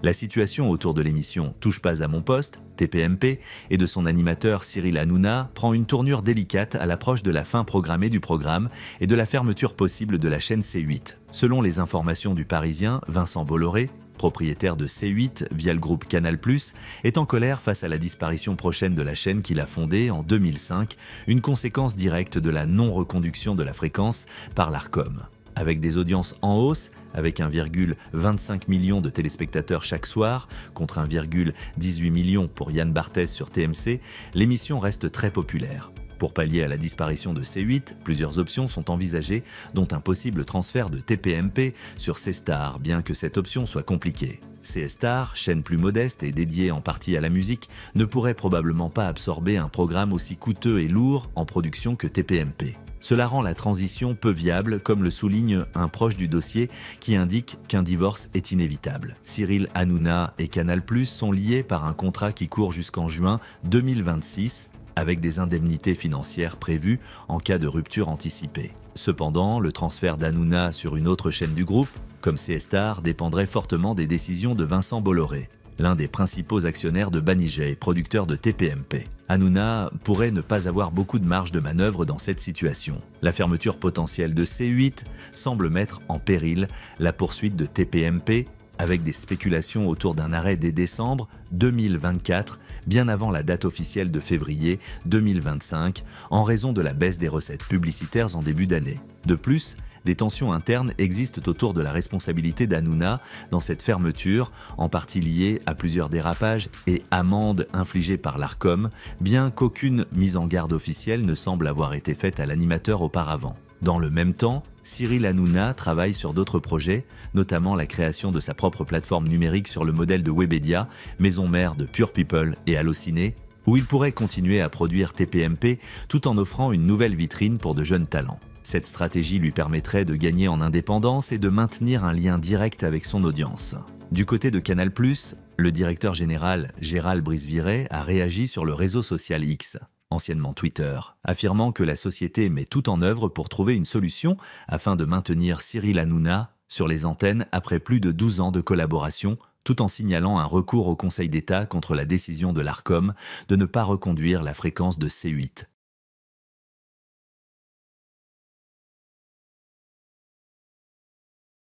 La situation autour de l'émission Touche pas à mon poste, TPMP, et de son animateur Cyril Hanouna prend une tournure délicate à l'approche de la fin programmée du programme et de la fermeture possible de la chaîne C8. Selon les informations du Parisien, Vincent Bolloré, propriétaire de C8 via le groupe Canal+, est en colère face à la disparition prochaine de la chaîne qu'il a fondée en 2005, une conséquence directe de la non-reconduction de la fréquence par l'Arcom. Avec des audiences en hausse, avec 1,25 million de téléspectateurs chaque soir, contre 1,18 million pour Yann Barthès sur TMC, l'émission reste très populaire. Pour pallier à la disparition de C8, plusieurs options sont envisagées, dont un possible transfert de TPMP sur C-Star, bien que cette option soit compliquée. C-Star, chaîne plus modeste et dédiée en partie à la musique, ne pourrait probablement pas absorber un programme aussi coûteux et lourd en production que TPMP. Cela rend la transition peu viable, comme le souligne un proche du dossier qui indique qu'un divorce est inévitable. Cyril Hanouna et Canal+ sont liés par un contrat qui court jusqu'en juin 2026, avec des indemnités financières prévues en cas de rupture anticipée. Cependant, le transfert d'Hanouna sur une autre chaîne du groupe, comme C-Star, dépendrait fortement des décisions de Vincent Bolloré, l'un des principaux actionnaires de Banijay, producteur de TPMP. Hanouna pourrait ne pas avoir beaucoup de marge de manœuvre dans cette situation. La fermeture potentielle de C8 semble mettre en péril la poursuite de TPMP, avec des spéculations autour d'un arrêt dès décembre 2024, bien avant la date officielle de février 2025, en raison de la baisse des recettes publicitaires en début d'année. De plus, des tensions internes existent autour de la responsabilité d'Hanouna dans cette fermeture, en partie liée à plusieurs dérapages et amendes infligées par l'Arcom, bien qu'aucune mise en garde officielle ne semble avoir été faite à l'animateur auparavant. Dans le même temps, Cyril Hanouna travaille sur d'autres projets, notamment la création de sa propre plateforme numérique sur le modèle de Webedia, maison mère de Pure People et Allociné, où il pourrait continuer à produire TPMP tout en offrant une nouvelle vitrine pour de jeunes talents. Cette stratégie lui permettrait de gagner en indépendance et de maintenir un lien direct avec son audience. Du côté de Canal+, le directeur général Gérald Brisviret a réagi sur le réseau social X, anciennement Twitter, affirmant que la société met tout en œuvre pour trouver une solution afin de maintenir Cyril Hanouna sur les antennes après plus de 12 ans de collaboration, tout en signalant un recours au Conseil d'État contre la décision de l'Arcom de ne pas reconduire la fréquence de C8.